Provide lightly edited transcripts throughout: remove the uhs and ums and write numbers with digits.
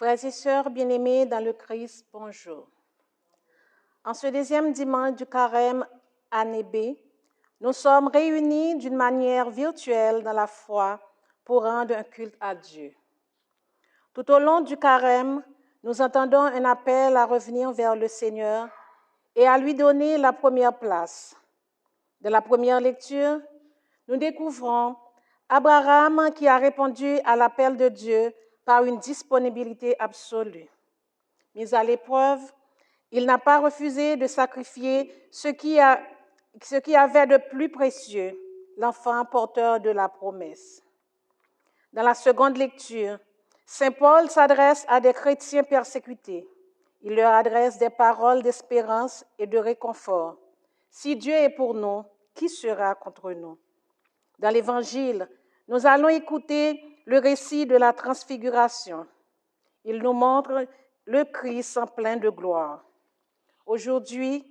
Frères et sœurs bien-aimés dans le Christ, bonjour. En ce deuxième dimanche du carême année B, nous sommes réunis d'une manière virtuelle dans la foi pour rendre un culte à Dieu. Tout au long du carême, nous entendons un appel à revenir vers le Seigneur et à lui donner la première place. Dans la première lecture, nous découvrons Abraham qui a répondu à l'appel de Dieu par une disponibilité absolue. Mis à l'épreuve, il n'a pas refusé de sacrifier ce qui avait de plus précieux, l'enfant porteur de la promesse. Dans la seconde lecture, Saint Paul s'adresse à des chrétiens persécutés. Il leur adresse des paroles d'espérance et de réconfort. Si Dieu est pour nous, qui sera contre nous? Dans l'Évangile, nous allons écouter le récit de la transfiguration. Il nous montre le Christ en plein de gloire. Aujourd'hui,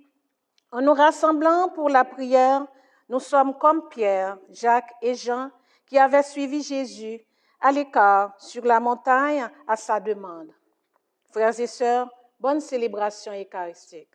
en nous rassemblant pour la prière, nous sommes comme Pierre, Jacques et Jean qui avaient suivi Jésus à l'écart sur la montagne à sa demande. Frères et sœurs, bonne célébration eucharistique.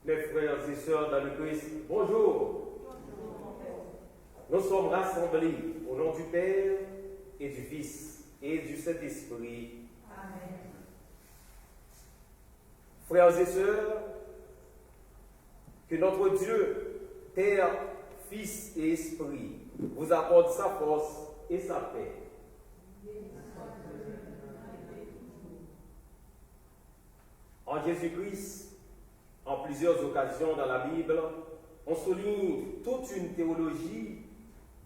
Mes frères et sœurs dans le Christ, bonjour. Nous sommes rassemblés au nom du Père et du Fils et du Saint-Esprit. Amen. Frères et sœurs, que notre Dieu, Père, Fils et Esprit, vous accorde sa force et sa paix. En Jésus-Christ, en plusieurs occasions dans la Bible, on souligne toute une théologie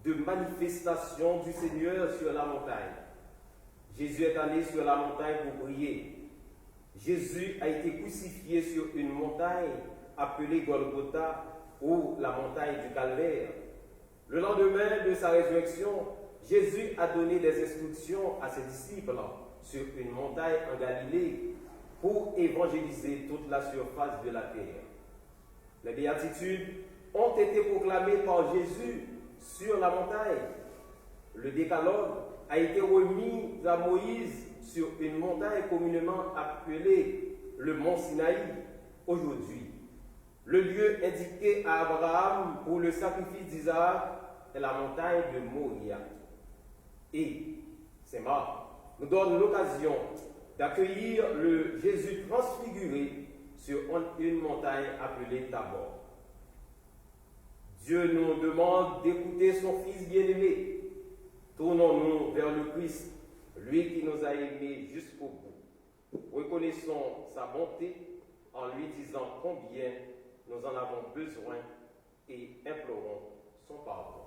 de manifestation du Seigneur sur la montagne. Jésus est allé sur la montagne pour prier. Jésus a été crucifié sur une montagne appelée Golgotha ou la montagne du Calvaire. Le lendemain de sa résurrection, Jésus a donné des instructions à ses disciples sur une montagne en Galilée pour évangéliser toute la surface de la terre. Les béatitudes ont été proclamées par Jésus sur la montagne. Le décalogue a été remis à Moïse sur une montagne communément appelée le mont Sinaï aujourd'hui. Le lieu indiqué à Abraham pour le sacrifice d'Isaac est la montagne de Moria. Et ces marques nous donnent l'occasion d'accueillir le Jésus transfiguré sur une montagne appelée Tabor. Dieu nous demande d'écouter son Fils bien-aimé. Tournons-nous vers le Christ, lui qui nous a aimés jusqu'au bout. Reconnaissons sa bonté en lui disant combien nous en avons besoin et implorons son pardon.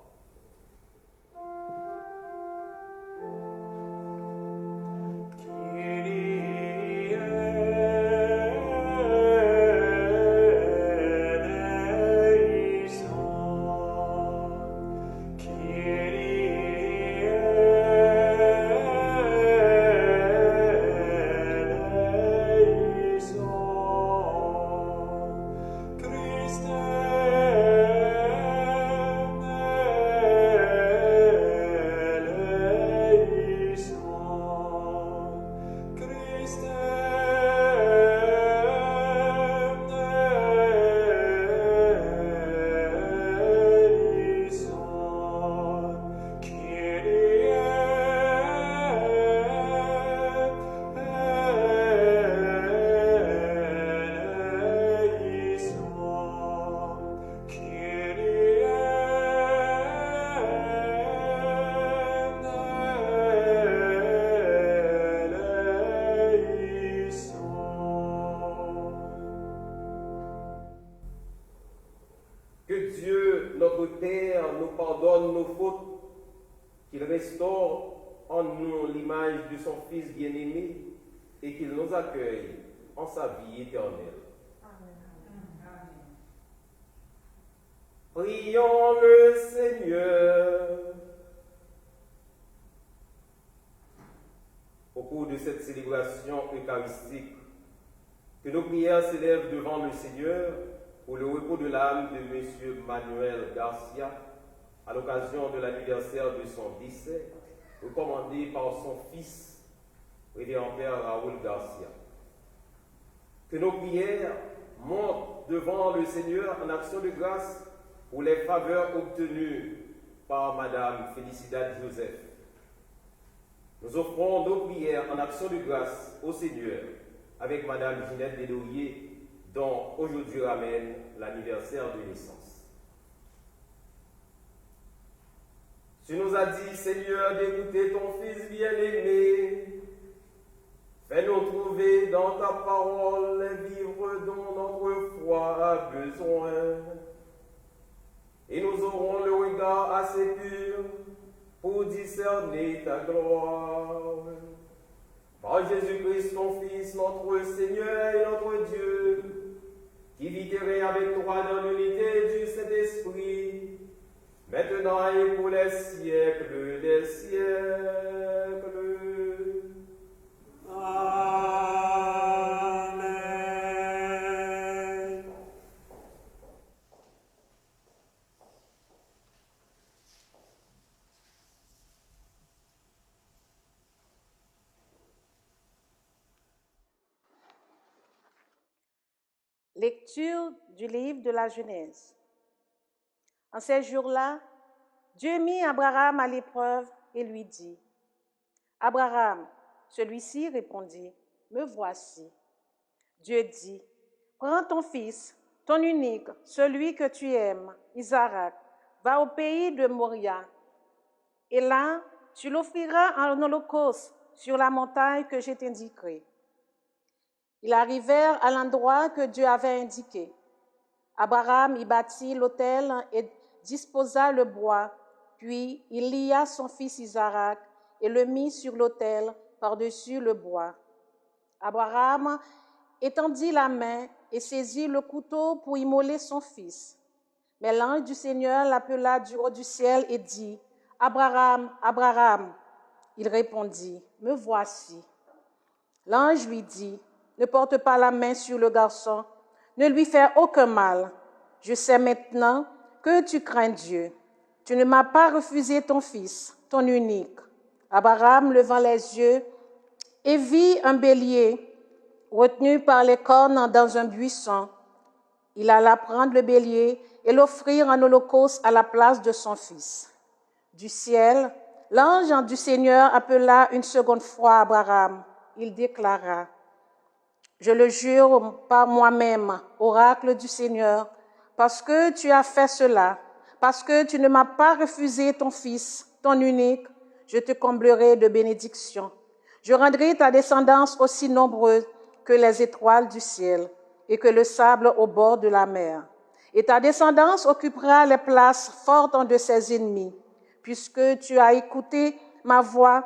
Qu'il restaure en nous l'image de son Fils bien-aimé et qu'il nous accueille en sa vie éternelle. Amen. Prions le Seigneur. Au cours de cette célébration eucharistique, que nos prières s'élèvent devant le Seigneur pour le repos de l'âme de M. Manuel Garcia, à l'occasion de l'anniversaire de son décès, recommandé par son fils, révérend Père Raoul Garcia. Que nos prières montent devant le Seigneur en action de grâce pour les faveurs obtenues par Madame Félicidad Joseph. Nous offrons nos prières en action de grâce au Seigneur avec Madame Ginette Deslauriers, dont aujourd'hui ramène l'anniversaire de naissance. Tu nous as dit, Seigneur, d'écouter ton Fils bien-aimé. Fais-nous trouver dans ta parole les vivres dont notre foi a besoin. Et nous aurons le regard assez pur pour discerner ta gloire. Par Jésus-Christ, ton Fils, notre Seigneur et notre Dieu, qui vit et règne avec toi dans l'unité du Saint-Esprit, maintenant et pour les siècles des siècles. Amen. Lecture du livre de la Genèse. En ces jours-là, Dieu mit Abraham à l'épreuve et lui dit, « Abraham, celui-ci répondit, « Me voici. » Dieu dit, « Prends ton fils, ton unique, celui que tu aimes, Isaac, va au pays de Moria, et là, tu l'offriras en holocauste sur la montagne que je t'indiquerai. » Ils arrivèrent à l'endroit que Dieu avait indiqué. Abraham y bâtit l'autel et disposa le bois, puis il lia son fils Isaac et le mit sur l'autel par-dessus le bois. Abraham étendit la main et saisit le couteau pour immoler son fils. Mais l'ange du Seigneur l'appela du haut du ciel et dit, « Abraham, Abraham !» Il répondit, « Me voici. » L'ange lui dit, « Ne porte pas la main sur le garçon, ne lui fais aucun mal. Je sais maintenant que tu crains Dieu. Tu ne m'as pas refusé ton fils, ton unique. » Abraham levant les yeux et vit un bélier retenu par les cornes dans un buisson. Il alla prendre le bélier et l'offrir en holocauste à la place de son fils. Du ciel, l'ange du Seigneur appela une seconde fois Abraham. Il déclara, « Je le jure par moi-même, oracle du Seigneur, parce que tu as fait cela, parce que tu ne m'as pas refusé ton fils, ton unique, je te comblerai de bénédictions. Je rendrai ta descendance aussi nombreuse que les étoiles du ciel et que le sable au bord de la mer. Et ta descendance occupera les places fortes de ses ennemis. Puisque tu as écouté ma voix,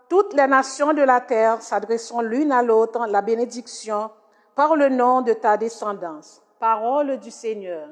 toutes les nations de la terre s'adresseront l'une à l'autre la bénédiction par le nom de ta descendance. Parole du Seigneur.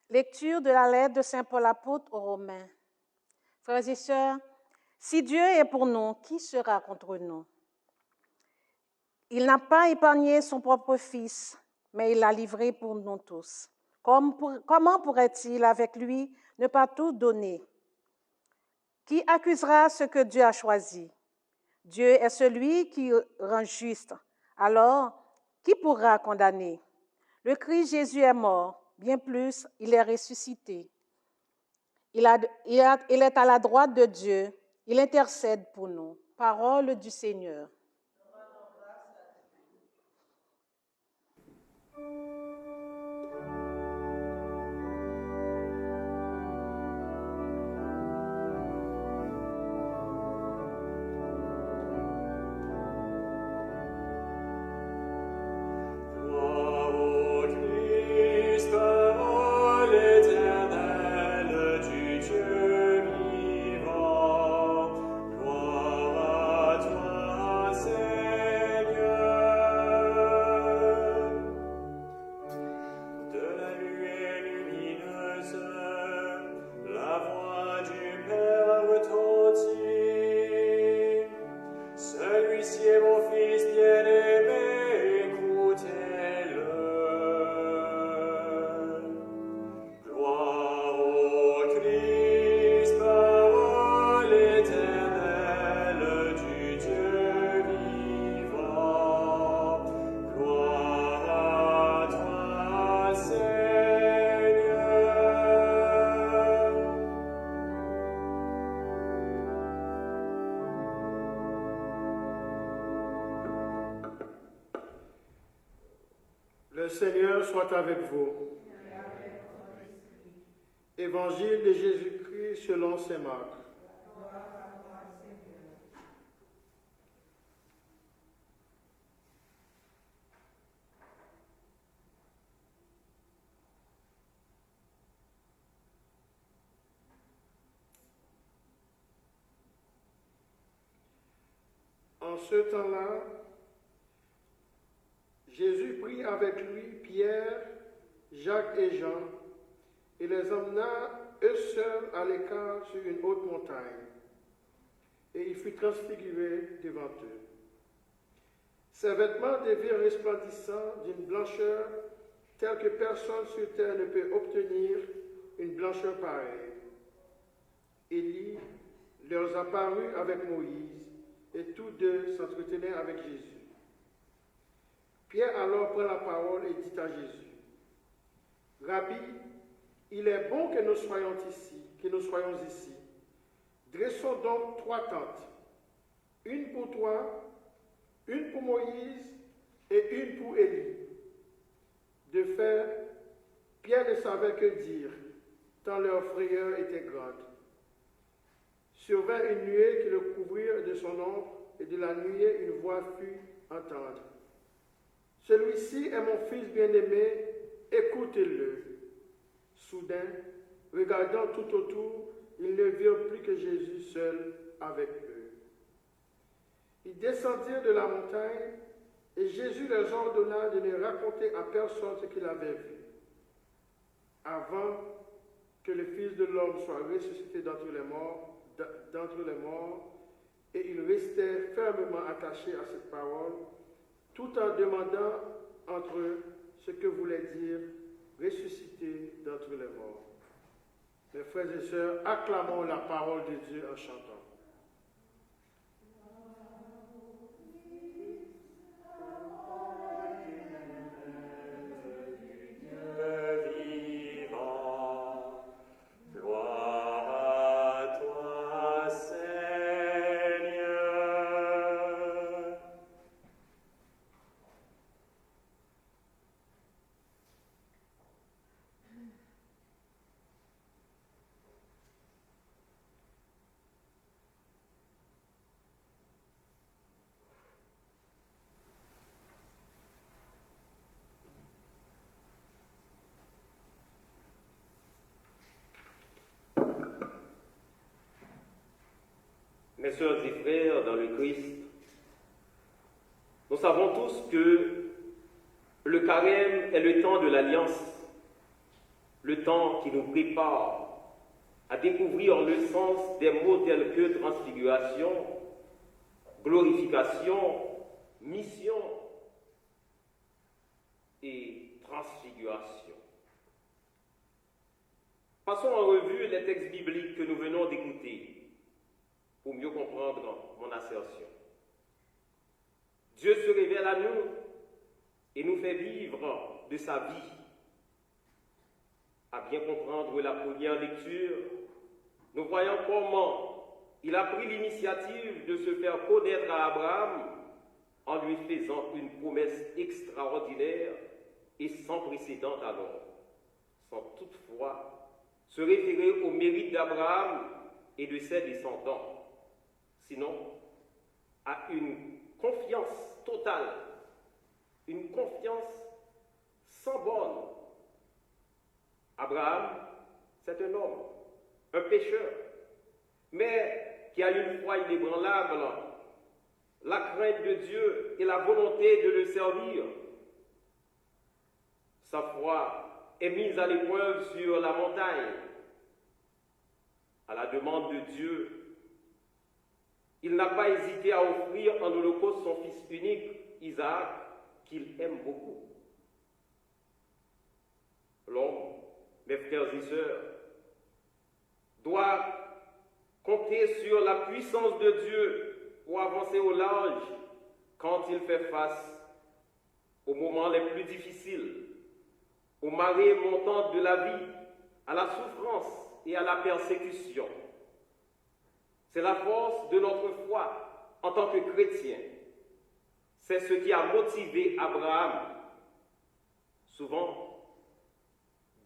Lecture de la lettre de Saint Paul apôtre aux Romains. Frères et sœurs, si Dieu est pour nous, qui sera contre nous? Il n'a pas épargné son propre Fils, mais il l'a livré pour nous tous. Comment pourrait-il avec lui ne pas tout donner? Qui accusera ce que Dieu a choisi? Dieu est celui qui rend juste. Alors, qui pourra condamner? Le Christ Jésus est mort. Bien plus, il est ressuscité. Il est à la droite de Dieu. Il intercède pour nous. Parole du Seigneur. L'éternel du Dieu vivant. Le Seigneur soit avec vous. Évangile de Jésus-Christ selon saint Marc. En ce temps-là, Jésus prit avec lui Pierre, Jacques et Jean, et les emmena eux seuls à l'écart sur une haute montagne. Et il fut transfiguré devant eux. Ses vêtements devinrent resplendissants d'une blancheur telle que personne sur terre ne peut obtenir une blancheur pareille. Élie leur apparut avec Moïse, et tous deux s'entretenaient avec Jésus. Pierre alors prend la parole et dit à Jésus, « Rabbi, il est bon que nous soyons ici. Dressons donc 3 tentes, une pour toi, une pour Moïse et une pour Élie. » De fait, Pierre ne savait que dire, tant leur frayeur était grande. Survint une nuée qui le couvrit de son ombre, et de la nuée une voix fut entendre. Celui-ci est mon fils bien-aimé, écoutez-le. Soudain, regardant tout autour, ils ne virent plus que Jésus seul avec eux. Ils descendirent de la montagne, et Jésus leur ordonna de ne raconter à personne ce qu'il avait vu, avant que le Fils de l'homme soit ressuscité d'entre les morts, et ils restaient fermement attachés à cette parole, tout en demandant entre eux ce que voulait dire ressuscité d'entre les morts. Mes frères et sœurs, acclamons la parole de Dieu en chantant. Mes sœurs et frères dans le Christ, nous savons tous que le carême est le temps de l'alliance, le temps qui nous prépare à découvrir le sens des mots tels que transfiguration, glorification, mission et transfiguration. Passons en revue les textes bibliques que nous venons d'écouter pour mieux comprendre mon assertion. Dieu se révèle à nous et nous fait vivre de sa vie. À bien comprendre la première lecture, nous voyons comment il a pris l'initiative de se faire connaître à Abraham en lui faisant une promesse extraordinaire et sans précédent alors, sans toutefois se référer au mérite d'Abraham et de ses descendants, sinon à une confiance totale, une confiance sans borne. Abraham, c'est un homme, un pécheur, mais qui a une foi inébranlable, la crainte de Dieu et la volonté de le servir. Sa foi est mise à l'épreuve sur la montagne. À la demande de Dieu, il n'a pas hésité à offrir en holocauste son fils unique, Isaac, qu'il aime beaucoup. L'homme, mes frères et sœurs, doit compter sur la puissance de Dieu pour avancer au large quand il fait face aux moments les plus difficiles, aux marées montantes de la vie, à la souffrance et à la persécution. C'est la force de notre foi en tant que chrétien. C'est ce qui a motivé Abraham Souvent,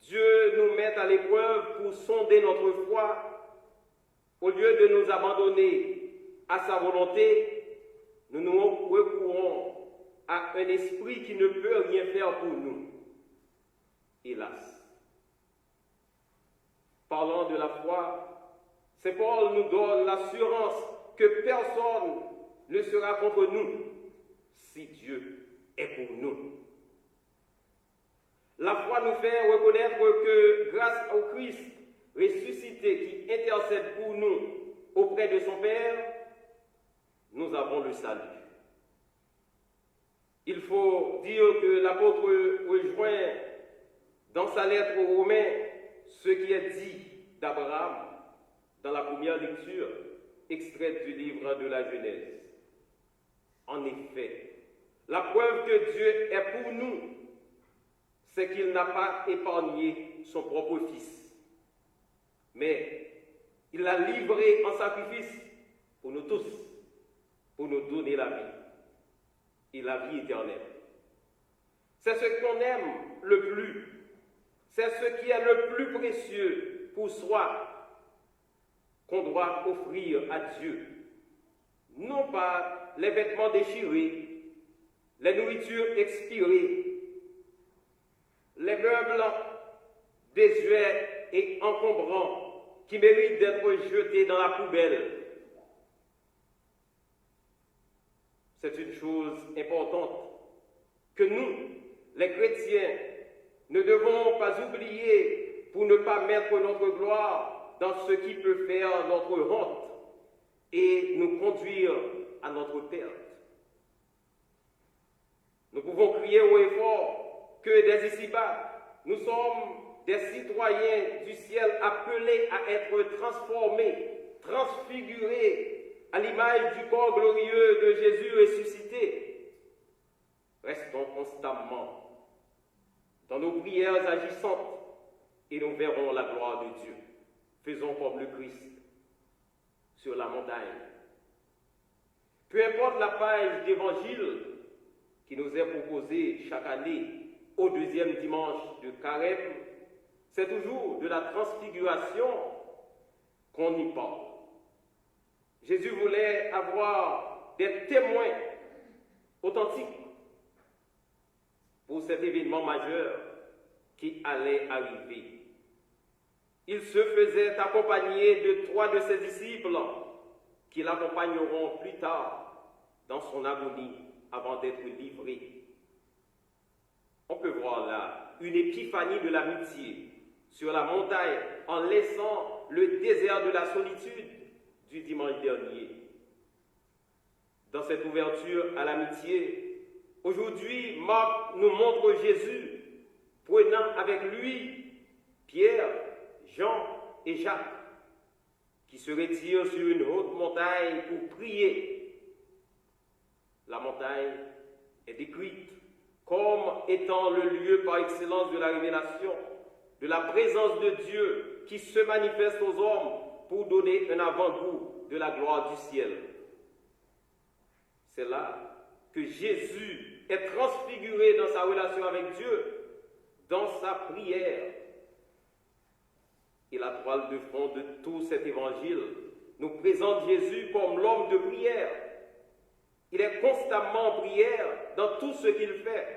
Dieu nous met à l'épreuve pour sonder notre foi. Au lieu de nous abandonner à sa volonté, nous nous recourons à un esprit qui ne peut rien faire pour nous. Hélas. Parlant de la foi, Saint Paul nous donne l'assurance que personne ne sera contre nous si Dieu est pour nous. La foi nous fait reconnaître que grâce au Christ ressuscité qui intercède pour nous auprès de son Père, nous avons le salut. Il faut dire que l'apôtre rejoint dans sa lettre aux Romains ce qui est dit d'Abraham dans la première lecture extraite du livre de la Genèse. En effet, la preuve que Dieu est pour nous, c'est qu'il n'a pas épargné son propre Fils, mais il l'a livré en sacrifice pour nous tous, pour nous donner la vie et la vie éternelle. C'est ce qu'on aime le plus, c'est ce qui est le plus précieux pour soi qu'on doit offrir à Dieu. Non pas les vêtements déchirés, les nourritures expirées, les meubles désuets et encombrants qui méritent d'être jetés dans la poubelle. C'est une chose importante que nous, les chrétiens, ne devons pas oublier pour ne pas mettre notre gloire dans ce qui peut faire notre honte et nous conduire à notre perte. Nous pouvons crier haut et fort que dès ici-bas, nous sommes des citoyens du ciel appelés à être transformés, transfigurés à l'image du corps glorieux de Jésus ressuscité. Restons constamment dans nos prières agissantes et nous verrons la gloire de Dieu. Faisons comme le Christ sur la montagne. Peu importe la page d'évangile qui nous est proposée chaque année au deuxième dimanche de Carême, c'est toujours de la transfiguration qu'on y parle. Jésus voulait avoir des témoins authentiques pour cet événement majeur qui allait arriver. Il se faisait accompagner de 3 de ses disciples qui l'accompagneront plus tard dans son agonie avant d'être livré. On peut voir là une épiphanie de l'amitié sur la montagne en laissant le désert de la solitude du dimanche dernier. Dans cette ouverture à l'amitié, aujourd'hui, Marc nous montre Jésus prenant avec lui Pierre, Jean et Jacques qui se retirent sur une haute montagne pour prier. La montagne est décrite comme étant le lieu par excellence de la révélation, de la présence de Dieu qui se manifeste aux hommes pour donner un avant-goût de la gloire du ciel. C'est là que Jésus est transfiguré dans sa relation avec Dieu, dans sa prière. Et la toile de fond de tout cet évangile nous présente Jésus comme l'homme de prière. Il est constamment en prière dans tout ce qu'il fait.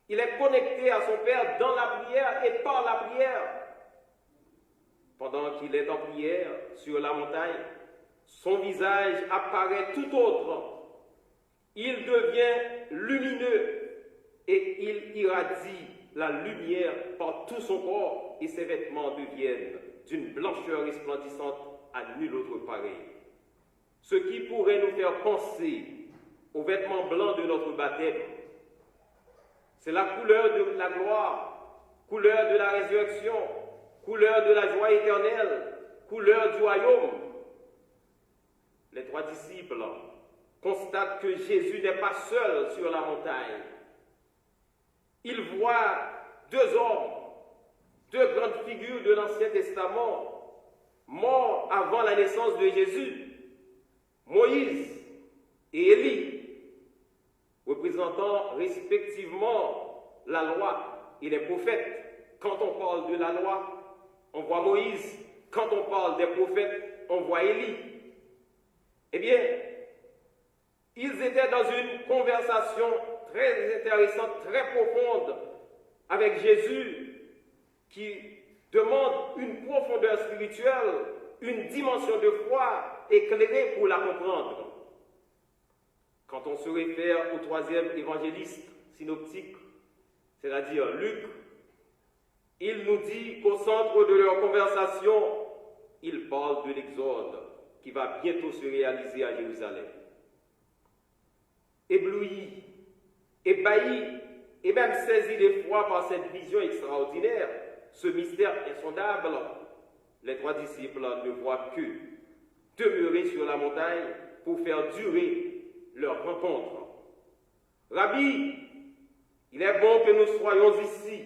Il est connecté à son Père dans la prière et par la prière. Pendant qu'il est en prière sur la montagne, son visage apparaît tout autre. Il devient lumineux et il irradie la lumière par tout son corps et ses vêtements deviennent d'une blancheur resplendissante à nul autre pareil. Ce qui pourrait nous faire penser aux vêtements blancs de notre baptême. C'est la couleur de la gloire, couleur de la résurrection, couleur de la joie éternelle, couleur du royaume. Les 3 disciples constatent que Jésus n'est pas seul sur la montagne. Ils voient 2 hommes, 2 grandes figures de l'Ancien Testament, morts avant la naissance de Jésus, Moïse et Élie, représentant respectivement la loi et les prophètes. Quand on parle de la loi, on voit Moïse. Quand on parle des prophètes, on voit Élie. Eh bien, ils étaient dans une conversation très intéressante, très profonde avec Jésus qui demande une profondeur spirituelle, une dimension de foi éclairée pour la comprendre. Quand on se réfère au troisième évangéliste synoptique, c'est-à-dire Luc, il nous dit qu'au centre de leur conversation, il parle de l'Exode qui va bientôt se réaliser à Jérusalem. Ébloui, ébahi et même saisi d'effroi par cette vision extraordinaire, ce mystère insondable, les trois disciples ne voient que demeurer sur la montagne pour faire durer leur rencontre. Rabbi, il est bon que nous soyons ici.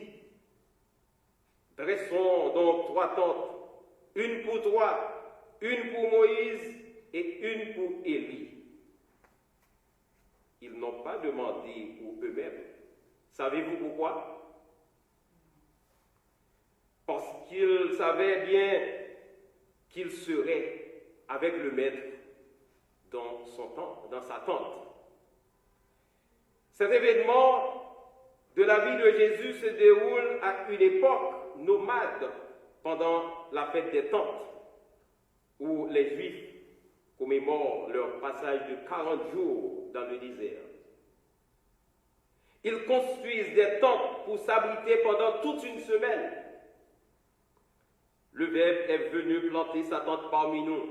Dressons donc 3 tentes, une pour toi, une pour Moïse et une pour Élie. Ils n'ont pas demandé pour eux-mêmes. Savez-vous pourquoi? Parce qu'ils savaient bien qu'ils seraient avec le Maître dans sa tente. Cet événement de la vie de Jésus se déroule à une époque nomade pendant la fête des tentes, où les Juifs commémorent leur passage de 40 jours dans le désert. Ils construisent des tentes pour s'abriter pendant toute une semaine. Le Verbe est venu planter sa tente parmi nous.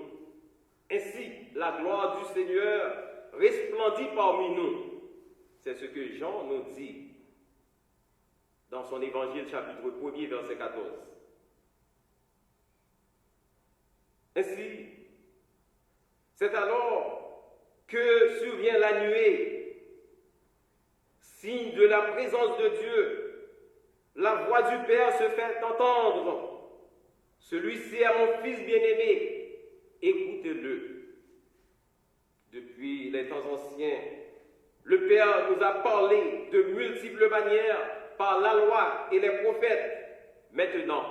Ainsi, la gloire du Seigneur resplendit parmi nous. C'est ce que Jean nous dit dans son évangile chapitre 1er, verset 14. Ainsi, c'est alors que survient la nuée, signe de la présence de Dieu. La voix du Père se fait entendre. Celui-ci est mon Fils bien-aimé, écoutez-le. Depuis les temps anciens, le Père nous a parlé de multiples manières par la loi et les prophètes. Maintenant,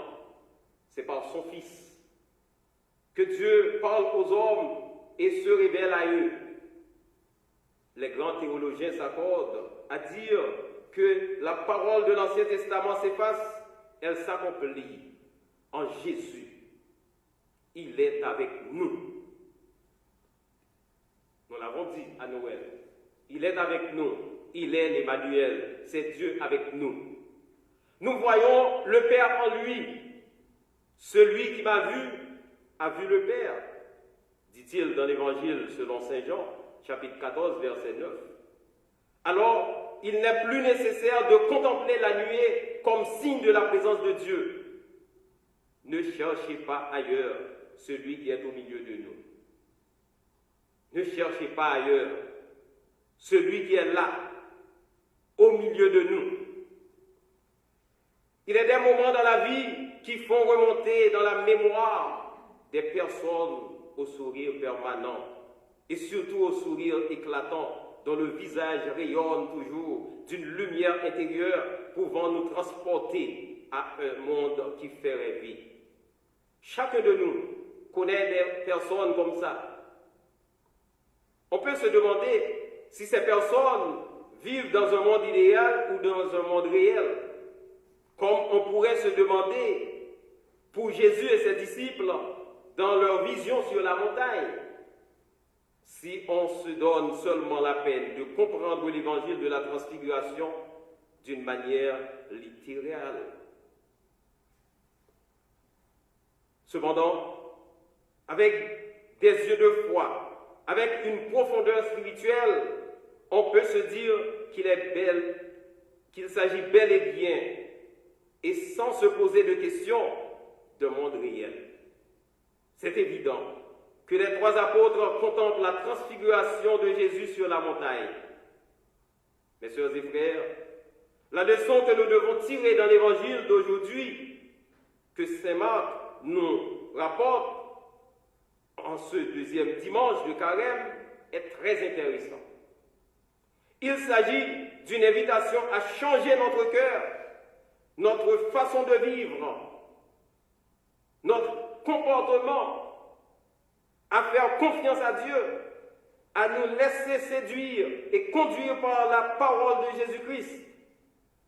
c'est par son Fils que Dieu parle aux hommes et se révèle à eux. Les grands théologiens s'accordent à dire que la parole de l'Ancien Testament s'efface, elle s'accomplit en Jésus. Il est avec nous. Nous l'avons dit à Noël. Il est avec nous. Il est l'Emmanuel. C'est Dieu avec nous. Nous voyons le Père en lui. Celui qui m'a vu a vu le Père, dit-il dans l'Évangile selon Saint Jean, chapitre 14, verset 9. Alors, il n'est plus nécessaire de contempler la nuée comme signe de la présence de Dieu. Ne cherchez pas ailleurs celui qui est au milieu de nous. Ne cherchez pas ailleurs celui qui est là, au milieu de nous. Il y a des moments dans la vie qui font remonter dans la mémoire des personnes au sourire permanent et surtout au sourire éclatant dont le visage rayonne toujours d'une lumière intérieure pouvant nous transporter à un monde qui fait rêver. Chacun de nous connaît des personnes comme ça. On peut se demander si ces personnes vivent dans un monde idéal ou dans un monde réel, comme on pourrait se demander pour Jésus et ses disciples dans leur vision sur la montagne. Si on se donne seulement la peine de comprendre l'évangile de la transfiguration d'une manière littérale. Cependant, avec des yeux de foi, avec une profondeur spirituelle, on peut se dire qu'il s'agit bel et bien, et sans se poser de questions, d'un monde réel. C'est évident que les 3 apôtres contemplent la transfiguration de Jésus sur la montagne. Mes sœurs et frères, la leçon que nous devons tirer dans l'évangile d'aujourd'hui, que saint Marc nous rapporte en ce 2e dimanche de Carême, est très intéressant. Il s'agit d'une invitation à changer notre cœur, notre façon de vivre, notre comportement, à faire confiance à Dieu, à nous laisser séduire et conduire par la parole de Jésus-Christ,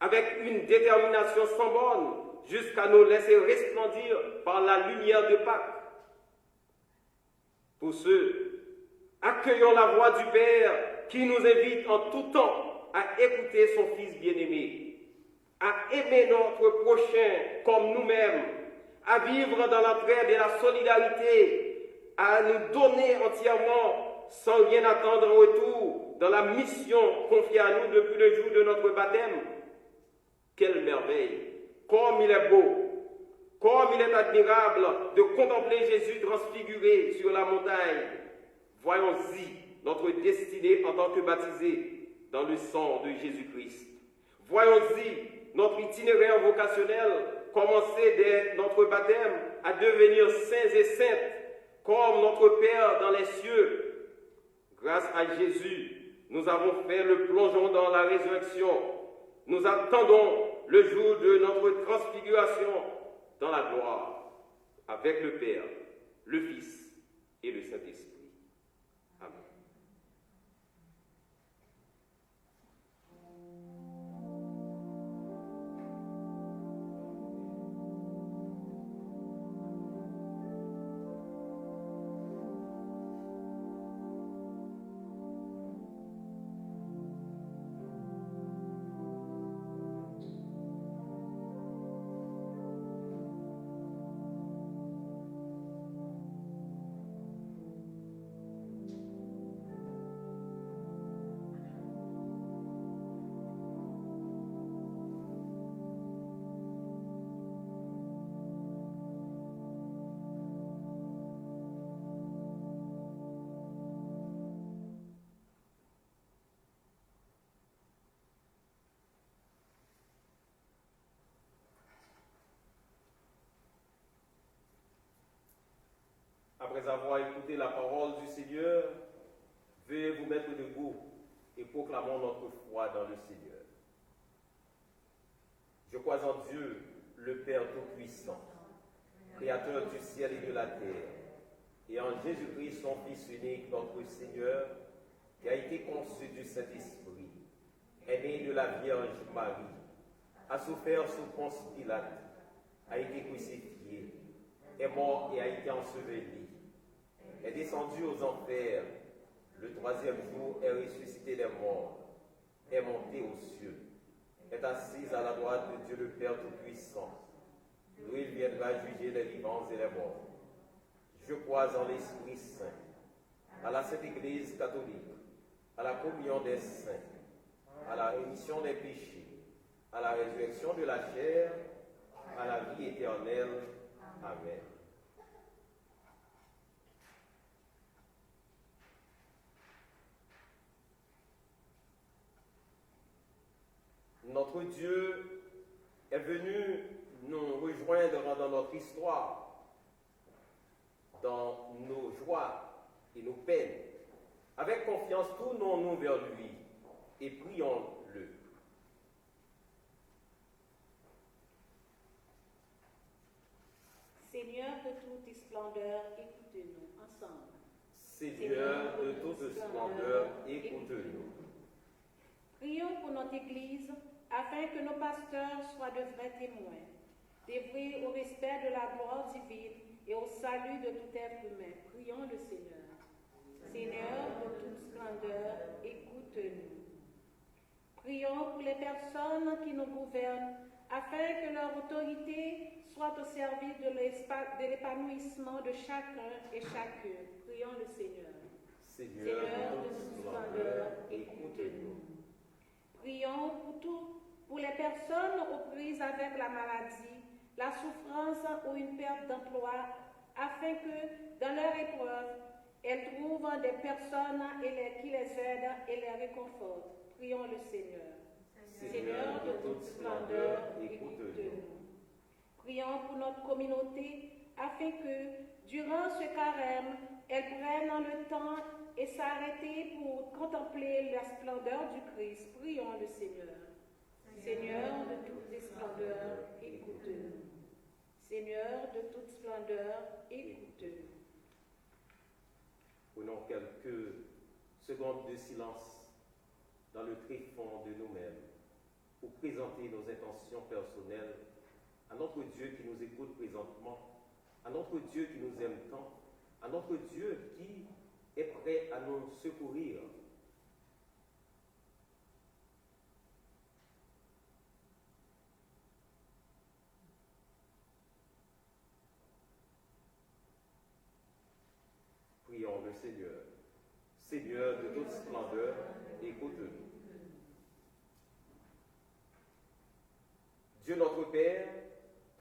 avec une détermination sans borne, jusqu'à nous laisser resplendir par la lumière de Pâques. Pour ceux, accueillons la voix du Père qui nous invite en tout temps à écouter son Fils bien-aimé, à aimer notre prochain comme nous-mêmes, à vivre dans l'entraide et la solidarité, à nous donner entièrement sans rien attendre en retour dans la mission confiée à nous depuis le jour de notre baptême. Quelle merveille! Comme il est beau, comme il est admirable de contempler Jésus transfiguré sur la montagne. Voyons-y notre destinée en tant que baptisés dans le sang de Jésus-Christ. Voyons-y notre itinéraire vocationnel commencé dès notre baptême à devenir saints et saintes comme notre Père dans les cieux. Grâce à Jésus, nous avons fait le plongeon dans la résurrection. Nous attendons le jour de notre transfiguration dans la gloire, avec le Père, le Fils et le Saint-Esprit. Amen. Après avoir écouté la parole du Seigneur, veuillez vous mettre debout et proclamons notre foi dans le Seigneur. Je crois en Dieu, le Père Tout-Puissant, Créateur du ciel et de la terre, et en Jésus-Christ, son Fils unique, notre Seigneur, qui a été conçu du Saint-Esprit, est né de la Vierge Marie, a souffert sous Ponce Pilate, a été crucifié, est mort et a été enseveli, est descendu aux enfers, le troisième jour est ressuscité des morts, est monté aux cieux, est assis à la droite de Dieu le Père Tout-Puissant, d'où il viendra juger les vivants et les morts. Je crois en l'Esprit Saint, à la Sainte Église catholique, à la communion des saints, à la rémission des péchés, à la résurrection de la chair, à la vie éternelle. Amen. Notre Dieu est venu nous rejoindre dans notre histoire, dans nos joies et nos peines. Avec confiance, tournons-nous vers lui et prions-le. Seigneur de toute splendeur, écoute-nous ensemble. Seigneur de toute splendeur, écoute-nous. Prions pour notre Église, afin que nos pasteurs soient de vrais témoins, dévoués au respect de la gloire divine et au salut de tout être humain. Prions le Seigneur. Seigneur de toute splendeur, écoute-nous. Prions pour les personnes qui nous gouvernent, afin que leur autorité soit au service de l'épanouissement de chacun et chacune. Prions le Seigneur. Seigneur de toute splendeur, écoute-nous. Prions pour les personnes aux prises avec la maladie, la souffrance ou une perte d'emploi, afin que, dans leur épreuve, elles trouvent des personnes qui les aident et les réconfortent. Prions le Seigneur. Seigneur de toute splendeur, écoute-nous. Prions pour notre communauté, afin que, durant ce carême, elles prennent le temps et s'arrêter pour contempler la splendeur du Christ. Prions le Seigneur. Seigneur de toutes les splendeurs, écoute-nous. Seigneur de toute splendeur, écoute-nous. Prenons quelques secondes de silence dans le tréfonds de nous-mêmes pour présenter nos intentions personnelles à notre Dieu qui nous écoute présentement, à notre Dieu qui nous aime tant, à notre Dieu qui est prêt à nous secourir. Prions le Seigneur. Seigneur de toute splendeur, écoute-nous. Dieu notre Père,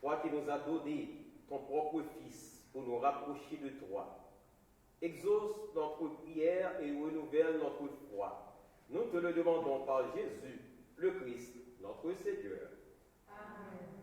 toi qui nous as donné ton propre Fils pour nous rapprocher de toi, exauce notre prière et renouvelle notre foi. Nous te le demandons par Jésus, le Christ, notre Seigneur. Amen.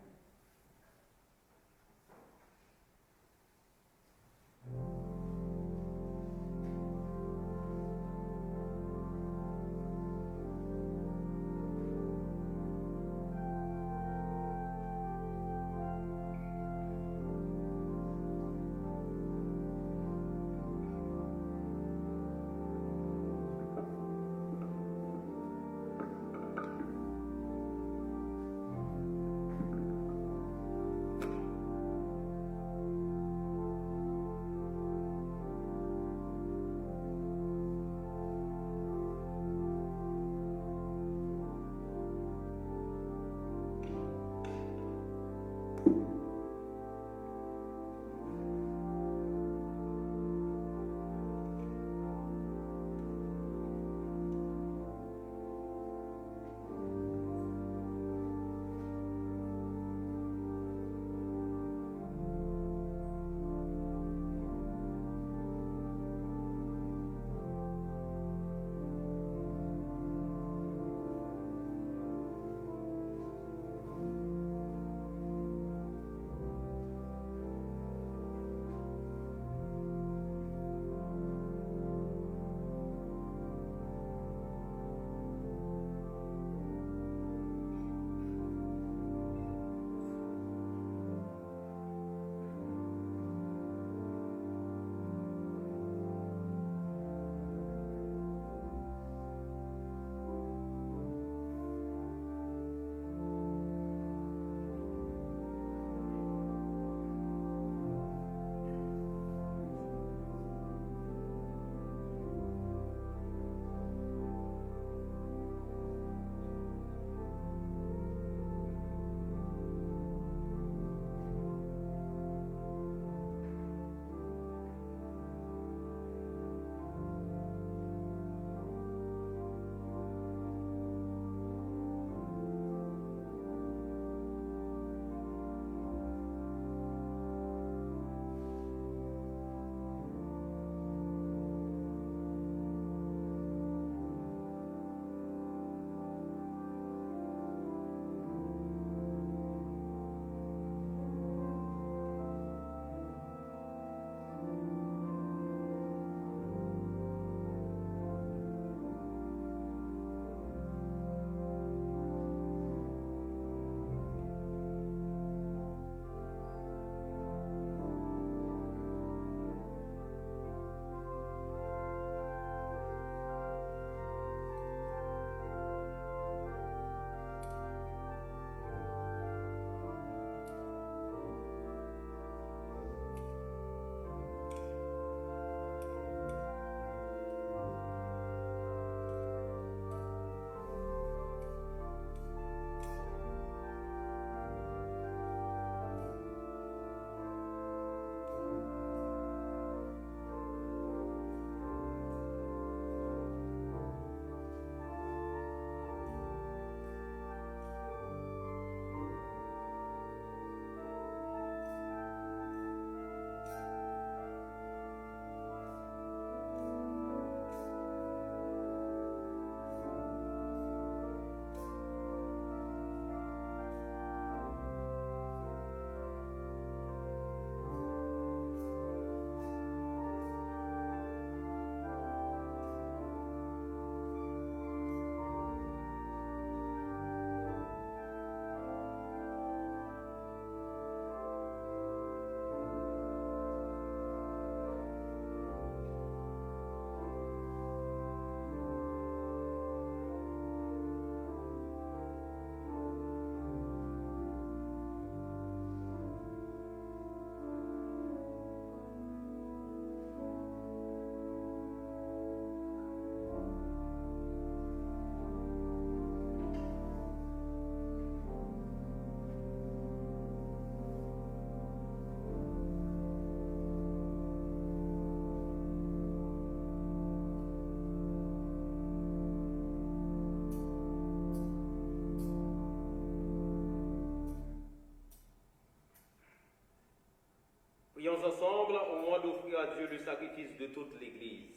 sacrifice de toute l'Église.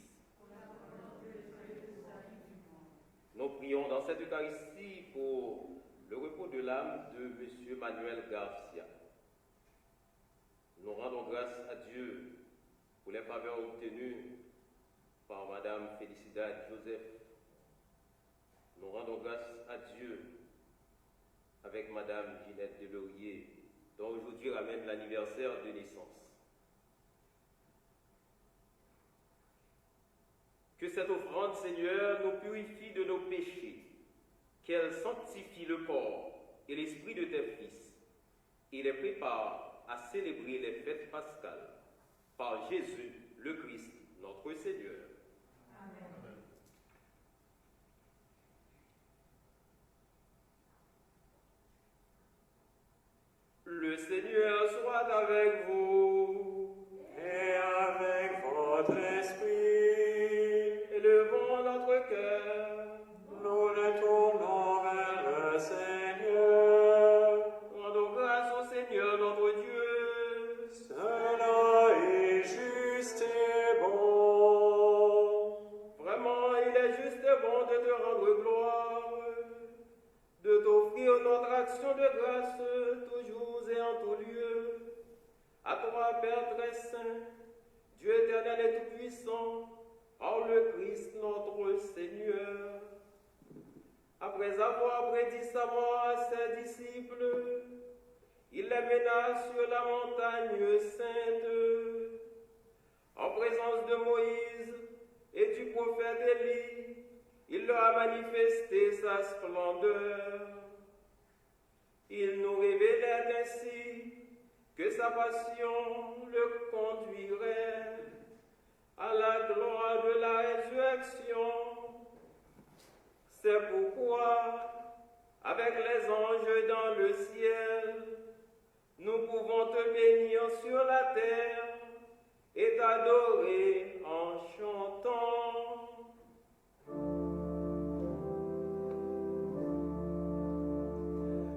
Nous prions dans cette Eucharistie pour le repos de l'âme de M. Manuel Garcia. Nous rendons grâce à Dieu pour les faveurs obtenues par Mme Félicidad Joseph. Nous rendons grâce à Dieu avec Mme Ginette Delaurier, dont aujourd'hui ramène l'anniversaire de naissance. Que cette offrande, Seigneur, nous purifie de nos péchés, qu'elle sanctifie le corps et l'esprit de tes fils, et les prépare à célébrer les fêtes pascales par Jésus, le Christ, notre Seigneur. Amen. Le Seigneur soit avec vous. Et avec votre esprit. Élevons notre cœur. Nous le tournons vers le Seigneur. Rendons grâce au Seigneur notre Dieu. Cela est juste et bon. Vraiment, il est juste et bon de te rendre gloire, de t'offrir notre action de grâce toujours et en tout lieu. À toi, Père très saint, Dieu éternel et tout-puissant, par le Christ notre Seigneur. Après avoir prédit sa mort à ses disciples, il les mena sur la montagne sainte, en présence de Moïse et du prophète Élie. Il leur a manifesté sa splendeur. Il nous révélait ainsi que sa passion le conduirait à la gloire de la résurrection. C'est pourquoi, avec les anges dans le ciel, nous pouvons te bénir sur la terre et t'adorer en chantant.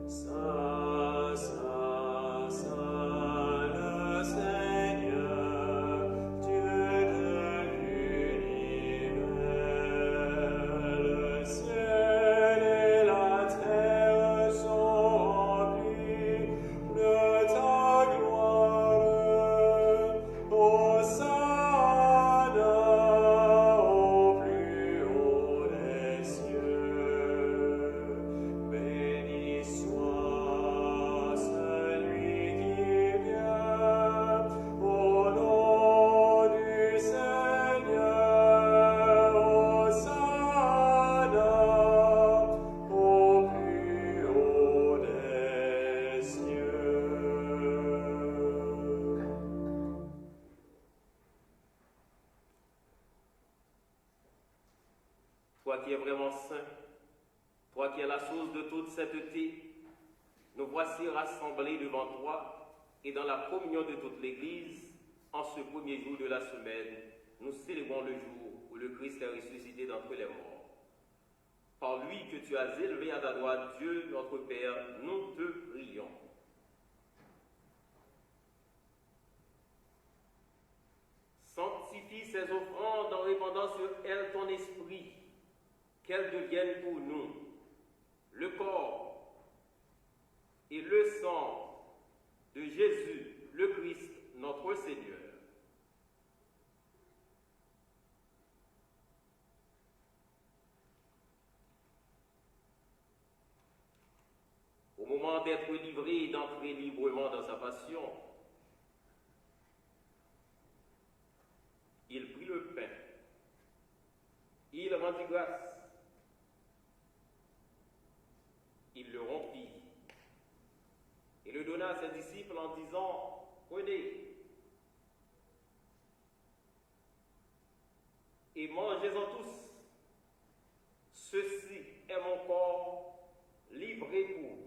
Saint, Saint, Saint, le Seigneur, Dieu de l'univers. Le ciel et la terre sont remplis de ta gloire. Hosanna au plus haut des cieux. Béni soit celui qui vient au nom du Seigneur. Hosanna au plus haut des cieux. Toi qui es vraiment saint, toi qui es la source de toute sainteté, nous voici rassemblés devant toi et dans la communion de toute l'Église, en ce premier jour de la semaine, nous célébrons le jour où le Christ est ressuscité d'entre les morts. Par lui que tu as élevé à ta droite, Dieu notre Père, nous te prions. Sanctifie ces offrandes en répandant sur elles ton esprit, qu'elles deviennent pour nous le corps et le sang de Jésus, le Christ, notre Seigneur. Au moment d'être livré et d'entrer librement dans sa passion, il prit le pain, il rendit grâce, il le rompit et le donna à ses disciples en disant: prenez et mangez-en tous, ceci est mon corps livré pour vous.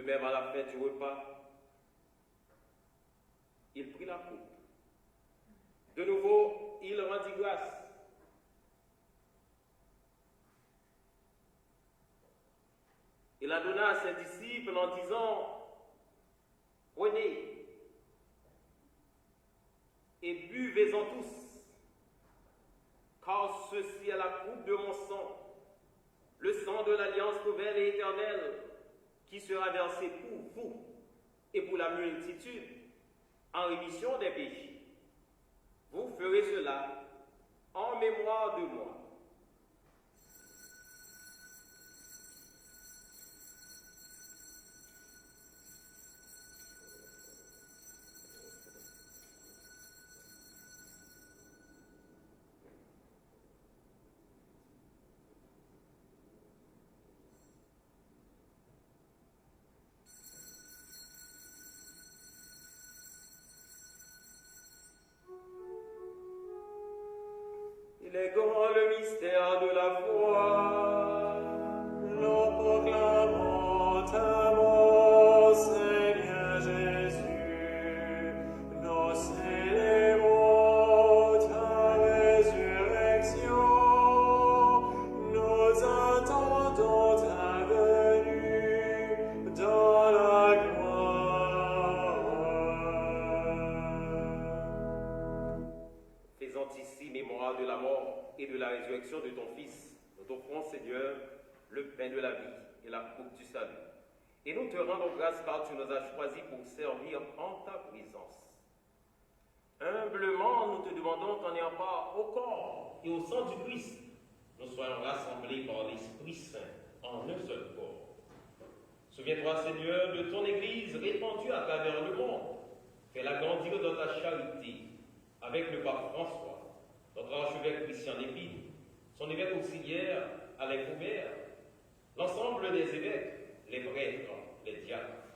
De même, à la fin du repas, il prit la coupe. De nouveau, il rendit grâce. Il la donna à ses disciples en disant, « Prenez et buvez-en tous, car ceci est la coupe de mon sang, le sang de l'alliance nouvelle et éternelle, qui sera versé pour vous et pour la multitude en rémission des péchés. Vous ferez cela en mémoire de moi. » Il est grand le mystère de la foi. Nous proclamons ta mort, Seigneur Jésus. Nous célébrons ta résurrection. Nous attendons ta venue dans la gloire. Faisant ici mémoire de la mort et de la résurrection de ton Fils, nous t'offrons, Seigneur, le pain de la vie et la coupe du salut. Et nous te rendons grâce car tu nous as choisis pour servir en ta présence. Humblement, nous te demandons qu'en ayant part au corps et au sang du Christ, nous soyons rassemblés par l'Esprit Saint en un seul corps. Souviens-toi, Seigneur, de ton Église répandue à travers le monde. Fais-la grandir dans ta charité avec le pape François, notre archevêque Christian Lépine, son évêque auxiliaire Alain Coubert, l'ensemble des évêques, les prêtres, les diacres,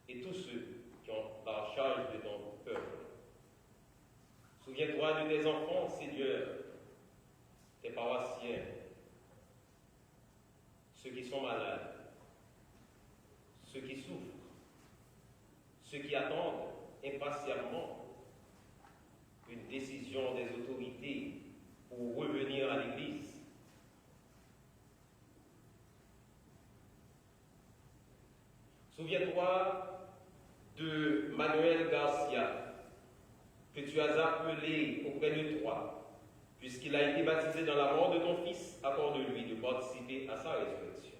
et tous ceux qui ont la charge de ton peuple. Souviens-toi de tes enfants, Seigneur, tes paroissiens, ceux qui sont malades, ceux qui souffrent, ceux qui attendent impatiemment une décision des autorités pour revenir à l'Église. Souviens-toi de Manuel Garcia, que tu as appelé auprès de toi, puisqu'il a été baptisé dans la mort de ton Fils. Accorde-lui de participer à sa résurrection.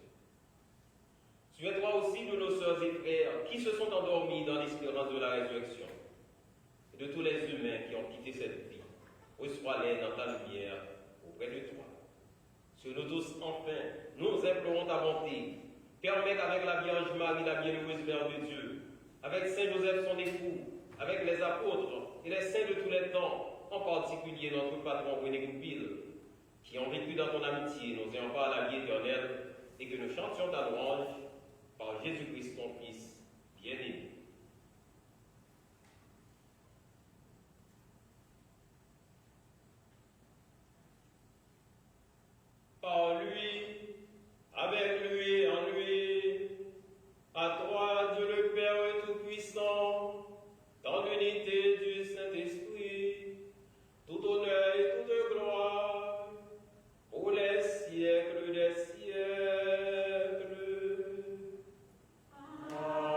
Souviens-toi aussi de nos sœurs et frères qui se sont endormis dans l'espérance de la résurrection, et de tous les humains qui ont quitté cette vie. Reçois-les dans ta lumière auprès de toi. Sur nous tous, enfin, nous implorons ta bonté. Permets qu'avec la Vierge Marie, la bienheureuse Mère de Dieu, avec Saint Joseph son époux, avec les apôtres et les saints de tous les temps, en particulier notre patron René Goupil, qui ont vécu dans ton amitié, nous ayons pas à la vie éternelle, et que nous chantions ta louange par Jésus-Christ ton Fils bien-aimé. Par lui, avec lui et en lui, à toi, Dieu le Père Tout-Puissant, dans l'unité du Saint-Esprit, tout honneur et toute gloire, pour les siècles des siècles. Amen.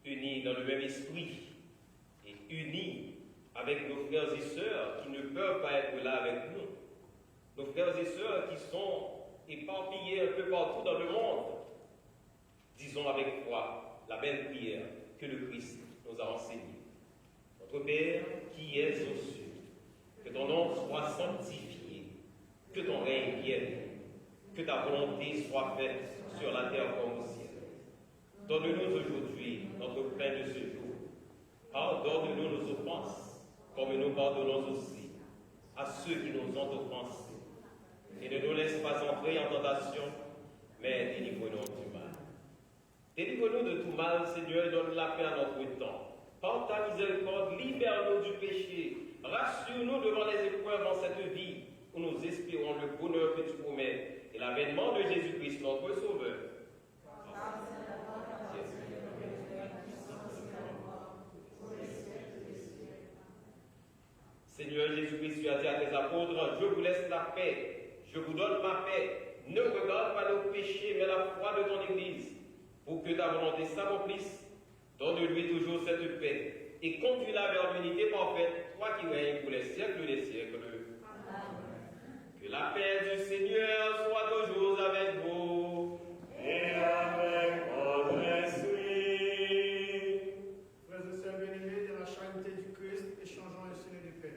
Unis dans le même esprit et unis avec nos frères et sœurs qui ne peuvent pas être là avec nous, nos frères et sœurs qui sont éparpillés un peu partout dans le monde, disons avec foi la belle prière que le Christ nous a enseignée. Notre Père qui es aux cieux, que ton nom soit sanctifié, que ton règne vienne, que ta volonté soit faite sur la terre comme au ciel. Donne-nous aujourd'hui notre pain de ce jour. Pardonne-nous nos offenses, comme nous pardonnons aussi à ceux qui nous ont offensés. Et ne nous laisse pas entrer en tentation, mais délivre-nous du mal. Délivre-nous de tout mal, Seigneur, et donne la paix à notre temps. Par ta miséricorde, libère-nous du péché. Rassure-nous devant les épreuves en cette vie, où nous espérons le bonheur que tu promets et l'avènement de Jésus-Christ, notre Sauveur. Seigneur Jésus-Christ, tu as dit à tes apôtres, je vous laisse la paix, je vous donne ma paix. Ne regarde pas nos péchés, mais la foi de ton Église, pour que ta volonté s'accomplisse. Donne-lui toujours cette paix et conduis-la vers l'unité parfaite, toi qui règnes pour les siècles des siècles. Amen. Que la paix du Seigneur soit toujours avec vous. Et avec votre esprit. Frères et sœurs bien-aimés, de la charité du Christ, échangeons un signe de paix.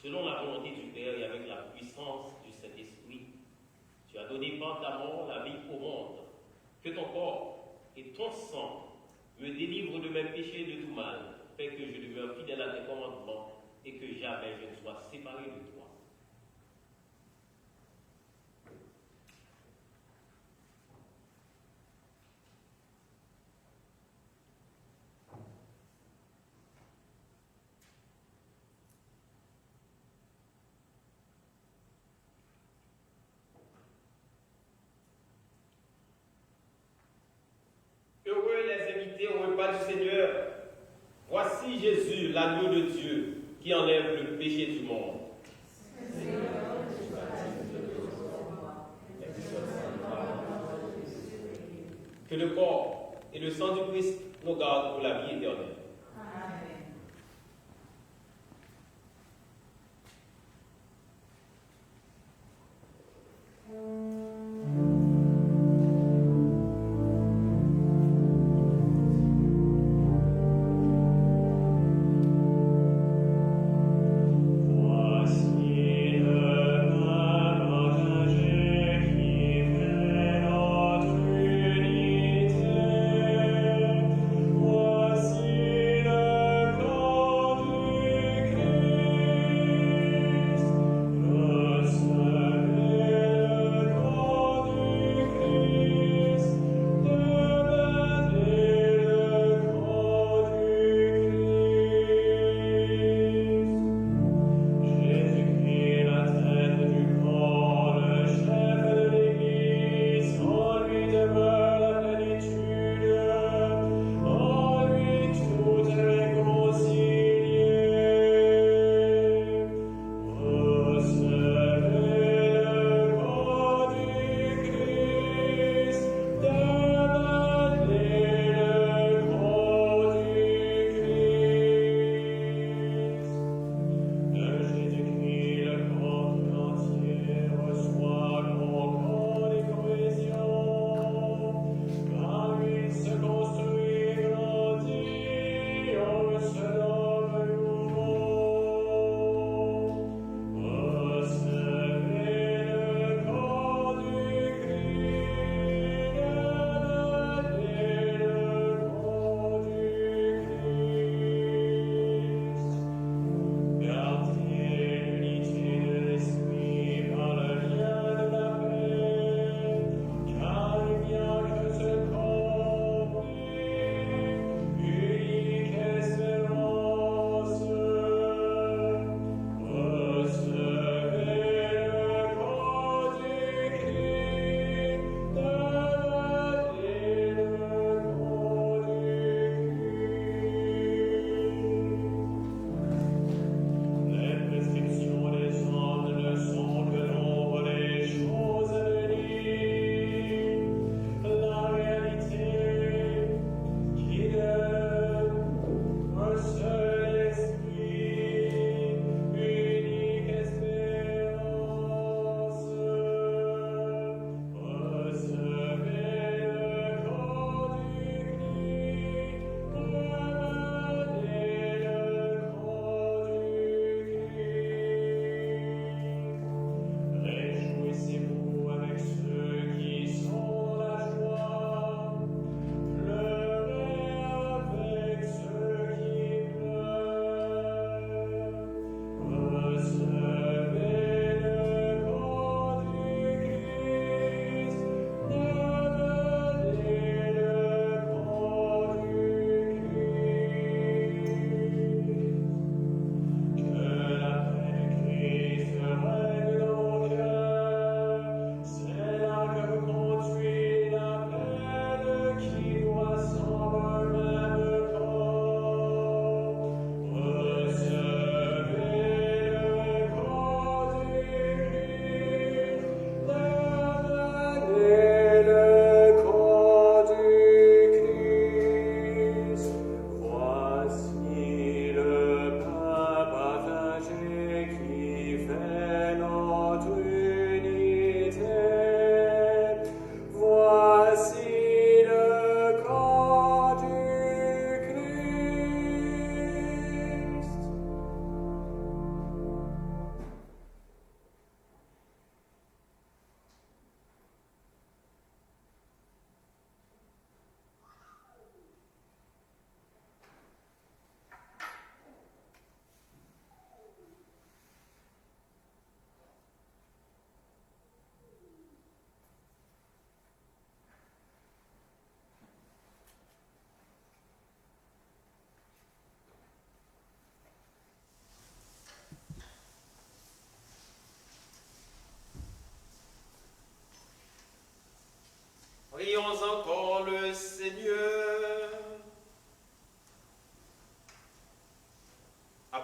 selon la volonté du Père et avec la puissance du Saint-Esprit. Tu as donné par ta mort la vie au monde. Que ton corps et ton sang me délivrent de mes péchés et de tout mal, fait que je demeure fidèle à tes commandements et que jamais je ne sois séparé de toi. Heureux les invités au repas du Seigneur. Voici Jésus, l'agneau de Dieu, qui enlève le péché du monde. Que le corps et le sang du Christ nous gardent pour la vie éternelle. Voici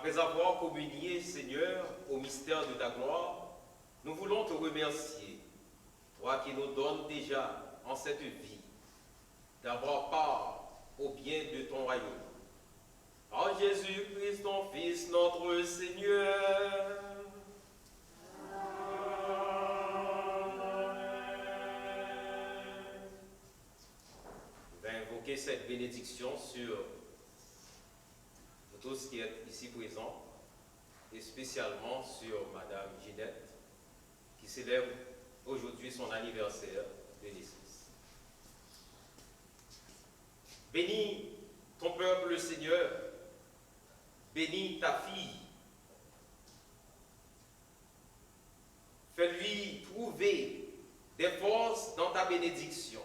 Après avoir communié, Seigneur, au mystère de ta gloire, nous voulons te remercier, toi qui nous donnes déjà en cette vie d'avoir part au bien de ton royaume. En Jésus-Christ, ton Fils, notre Seigneur. Je vais invoquer cette bénédiction sur vous tous qui êtes ici présents, et spécialement sur Madame Ginette, qui célèbre aujourd'hui son anniversaire de naissance. Bénis ton peuple, le Seigneur. Bénis ta fille. Fais-lui trouver des forces dans ta bénédiction,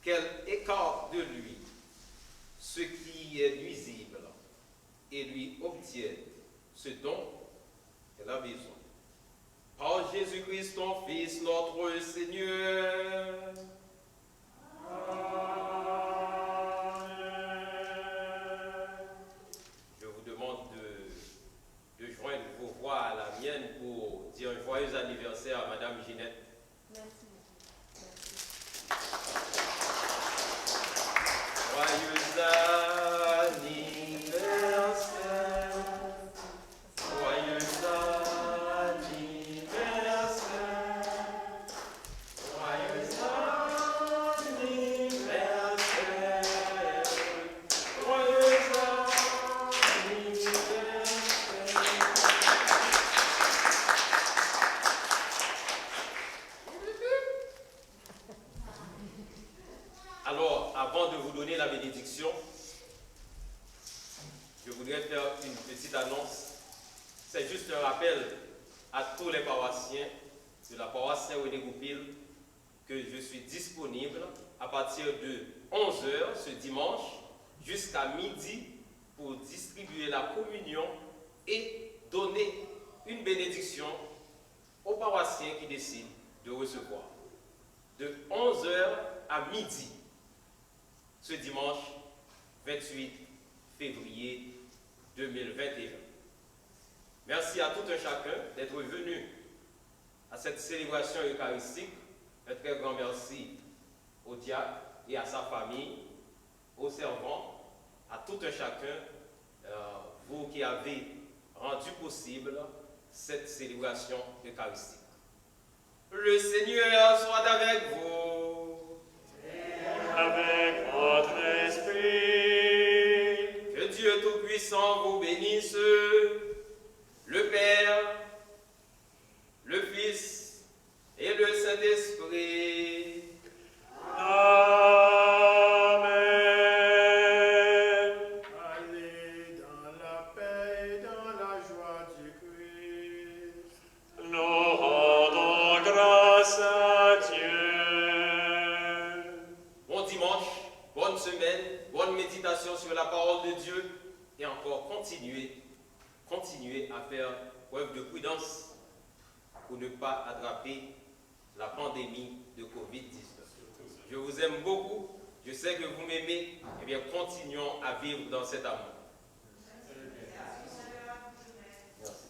qu'elle écarte de lui ce qui est nuisible et lui obtienne ce dont elle a besoin. Par Jésus-Christ, ton Fils, notre Seigneur. Je vous demande de joindre vos voix à la mienne pour dire un joyeux anniversaire à Madame Ginette. Merci. Joyeux anniversaire. Joyeux anniversaire. Joyeux anniversaire. Joyeux Alors, avant de vous donner la bénédiction, je voudrais faire une petite annonce. C'est juste un rappel à tous les paroissiens de la paroisse Saint-René Goupil que je suis disponible à partir de 11h ce dimanche jusqu'à midi pour distribuer la communion et donner une bénédiction aux paroissiens qui décident de recevoir. De 11h à midi, ce dimanche 28 février 2021. Merci à tout un chacun d'être venu à cette célébration eucharistique. Un très grand merci au diacre et à sa famille, aux servants, à tout un chacun, vous qui avez rendu possible cette célébration eucharistique. Le Seigneur soit avec vous. Avec votre esprit. Que Dieu Tout-Puissant vous bénisse, le Père, le Fils et le Saint-Esprit. Amen. Allez dans la paix et dans la joie du Christ. Nous rendons grâce à Dieu. Bon dimanche, bonne semaine, bonne méditation sur la parole de Dieu et encore continuez à faire preuve de prudence pour ne pas attraper la pandémie de Covid-19. Je vous aime beaucoup, je sais que vous m'aimez, et bien continuons à vivre dans cet amour. Merci.